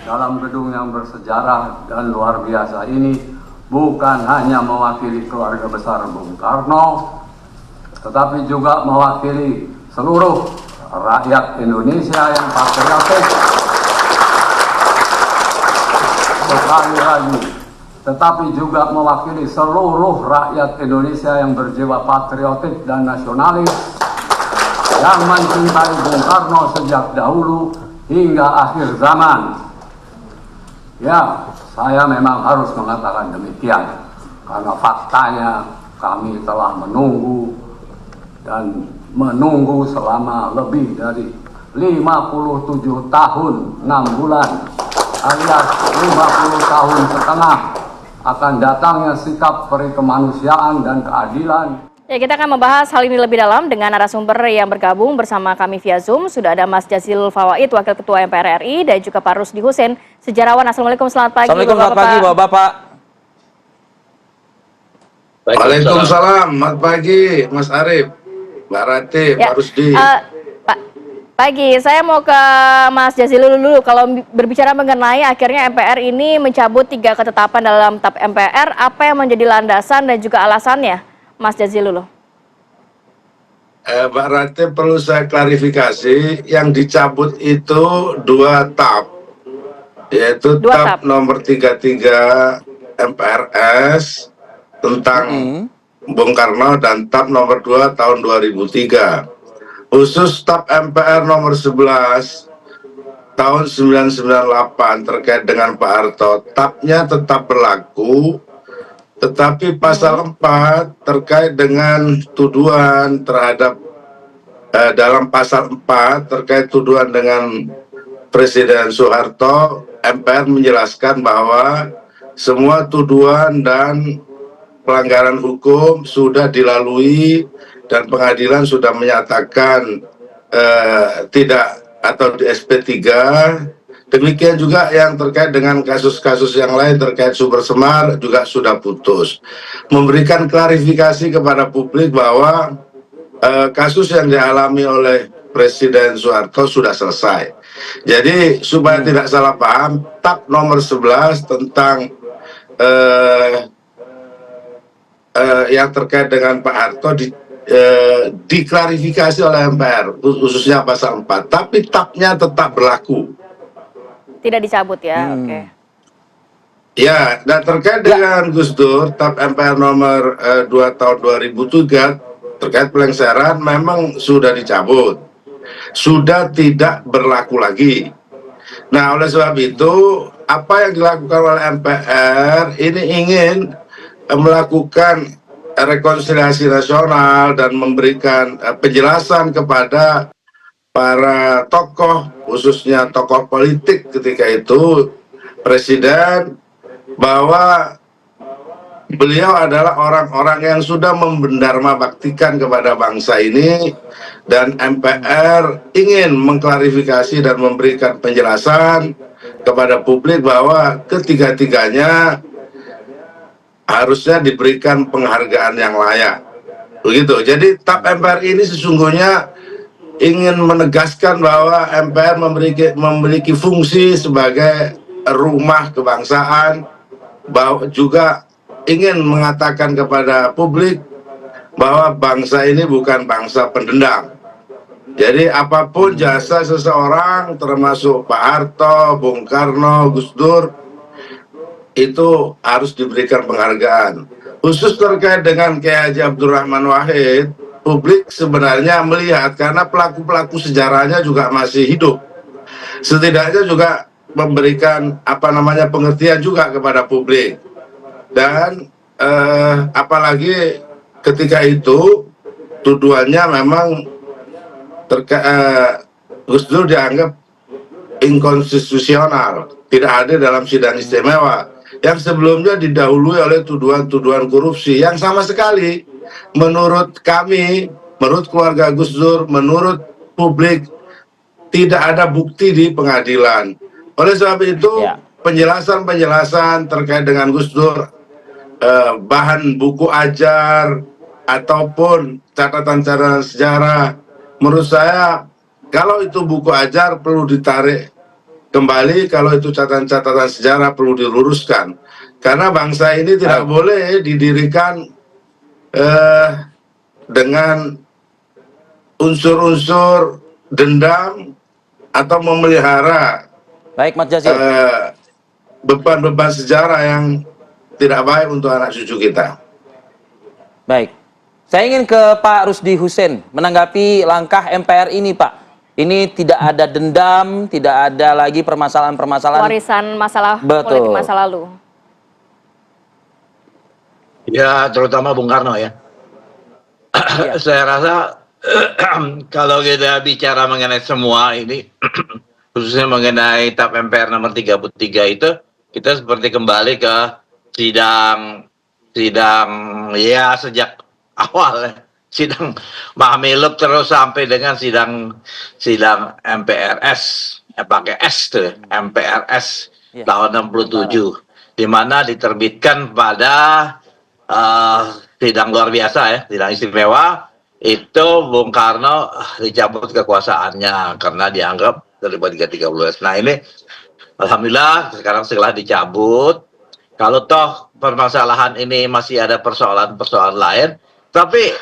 Dalam gedung yang bersejarah dan luar biasa ini bukan hanya mewakili keluarga besar Bung Karno, tetapi juga mewakili seluruh rakyat Indonesia yang patriotik. Sekali lagi, tetapi juga mewakili seluruh rakyat Indonesia yang berjiwa patriotik dan nasionalis, yang mencintai Bung Karno sejak dahulu hingga akhir zaman. Ya, saya memang harus mengatakan demikian, karena faktanya kami telah menunggu dan menunggu selama lebih dari 57 tahun 6 bulan alias 50 tahun setengah akan datangnya sikap peri kemanusiaan dan keadilan. Ya, kita akan membahas hal ini lebih dalam dengan narasumber yang bergabung bersama kami via Zoom. Sudah ada Mas Jazilul Fawait, Wakil Ketua MPR RI, dan juga Pak Rusdi Hussein, sejarawan. Assalamualaikum, selamat pagi. Assalamualaikum, selamat pagi Bapak-Bapak. Waalaikumsalam, selamat pagi Mas Arif, Mbak Rati, ya, Pak Rusdi. Pagi, saya mau ke Mas Jazilul dulu. Kalau berbicara mengenai akhirnya MPR ini mencabut 3 ketetapan dalam TAP MPR, apa yang menjadi landasan dan juga alasannya, Mas Jazilul? Mbak Rati, perlu saya klarifikasi, yang dicabut itu 2 TAP, yaitu TAP nomor 33 MPRS tentang Bung Karno dan TAP nomor 2 tahun 2003. Khusus TAP MPR nomor 11 tahun 1998 terkait dengan Pak Harto, TAP-nya tetap berlaku, tetapi pasal 4 terkait dengan tuduhan terhadap dalam pasal 4 terkait tuduhan dengan Presiden Soeharto, MPR menjelaskan bahwa semua tuduhan dan pelanggaran hukum sudah dilalui dan pengadilan sudah menyatakan tidak atau di SP3. Demikian juga yang terkait dengan kasus-kasus yang lain terkait sumber semar juga sudah putus. Memberikan klarifikasi kepada publik bahwa kasus yang dialami oleh Presiden Soeharto sudah selesai. Jadi supaya tidak salah paham, TAP nomor 11 tentang yang terkait dengan Pak Harto diklarifikasi oleh MPR, khususnya pasal 4, tapi TAP-nya tetap berlaku. Tidak dicabut ya, oke. Ya, dan terkait dengan Gus Dur, TAP MPR nomor 2 tahun 2003, terkait pelengseran memang sudah dicabut. Sudah tidak berlaku lagi. Nah, oleh sebab itu, apa yang dilakukan oleh MPR ini ingin melakukan rekonsiliasi nasional dan memberikan penjelasan kepada para tokoh, khususnya tokoh politik ketika itu, Presiden, bahwa beliau adalah orang-orang yang sudah membendharma baktikan kepada bangsa ini, dan MPR ingin mengklarifikasi dan memberikan penjelasan kepada publik bahwa ketiga-tiganya harusnya diberikan penghargaan yang layak. Begitu. Jadi TAP MPR ini sesungguhnya ingin menegaskan bahwa MPR memiliki fungsi sebagai rumah kebangsaan, bahwa juga ingin mengatakan kepada publik bahwa bangsa ini bukan bangsa pendendam. Jadi apapun jasa seseorang, termasuk Pak Harto, Bung Karno, Gus Dur, itu harus diberikan penghargaan. Khusus terkait dengan Kiai Haji Abdurrahman Wahid, publik sebenarnya melihat karena pelaku-pelaku sejarahnya juga masih hidup. Setidaknya juga memberikan pengertian juga kepada publik. Dan apalagi ketika itu tuduhannya memang Gus Dur dianggap inkonstitusional, tidak hadir dalam sidang istimewa, yang sebelumnya didahului oleh tuduhan-tuduhan korupsi yang sama sekali menurut kami, menurut keluarga Gus Dur, menurut publik tidak ada bukti di pengadilan. Oleh sebab itu penjelasan-penjelasan terkait dengan Gus Dur, bahan buku ajar ataupun catatan-catatan sejarah, menurut saya kalau itu buku ajar perlu ditarik kembali kalau itu catatan-catatan sejarah perlu diluruskan. Karena bangsa ini tidak boleh didirikan dengan unsur-unsur dendam atau memelihara Baik, Mas Jazil. beban-beban sejarah yang tidak baik untuk anak cucu kita. Baik. Saya ingin ke Pak Rusdi Hussein menanggapi langkah MPR ini, Pak. Ini tidak ada dendam, tidak ada lagi permasalahan-permasalahan Warisan masalah politik masa lalu. Ya, terutama Bung Karno ya. Saya rasa kalau kita bicara mengenai semua ini, khususnya mengenai TAP MPR nomor 33 itu, kita seperti kembali ke sidang ya sejak awal, sidang Mahmilub terus sampai dengan sidang MPRS, pakai S tuh, MPRS tahun 67, di mana diterbitkan pada sidang luar biasa ya, sidang istimewa, itu Bung Karno dicabut kekuasaannya karena dianggap terlibat 313. Nah ini alhamdulillah sekarang setelah dicabut, kalau toh permasalahan ini masih ada persoalan-persoalan lain, tapi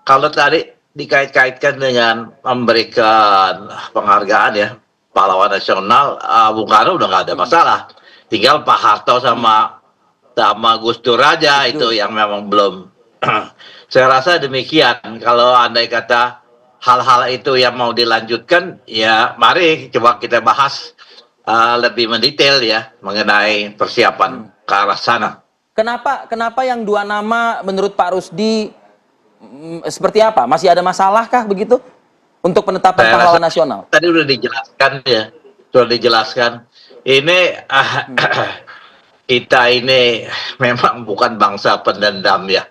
kalau tadi dikait-kaitkan dengan memberikan penghargaan ya, pahlawan nasional, Bung Karno udah nggak ada masalah. Tinggal Pak Harto sama Gus Dur aja itu yang memang belum. Saya rasa demikian. Kalau andai kata hal-hal itu yang mau dilanjutkan, ya mari coba kita bahas lebih mendetail ya mengenai persiapan ke arah sana. Kenapa yang dua nama menurut Pak Rusdi seperti apa? Masih ada masalahkah begitu untuk penetapan pahlawan nasional? Tadi udah dijelaskan ya, sudah dijelaskan. Ini kita ini memang bukan bangsa pendendam ya.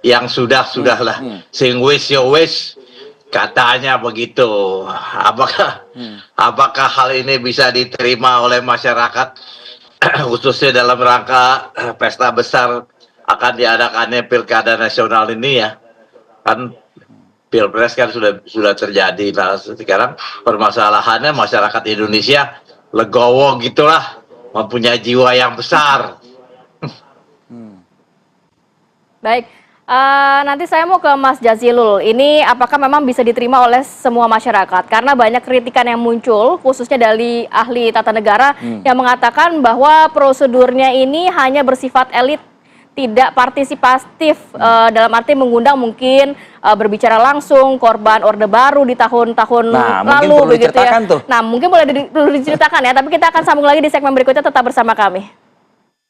Yang sudahlah, sing wis yo wis, katanya begitu. Apakah hal ini bisa diterima oleh masyarakat, khususnya dalam rangka pesta besar akan diadakannya pilkada nasional ini ya? Kan pilpres kan sudah terjadi. Nah, sekarang permasalahannya masyarakat Indonesia legowo gitulah, mempunyai jiwa yang besar. Baik, nanti saya mau ke Mas Jazilul. Ini apakah memang bisa diterima oleh semua masyarakat? Karena banyak kritikan yang muncul, khususnya dari ahli tata negara yang mengatakan bahwa prosedurnya ini hanya bersifat elit, tidak partisipatif, dalam arti mengundang mungkin berbicara langsung korban Orde Baru di tahun-tahun lalu begitu ya. Nah, mungkin boleh diceritakan ya, tapi kita akan sambung lagi di segmen berikutnya, tetap bersama kami.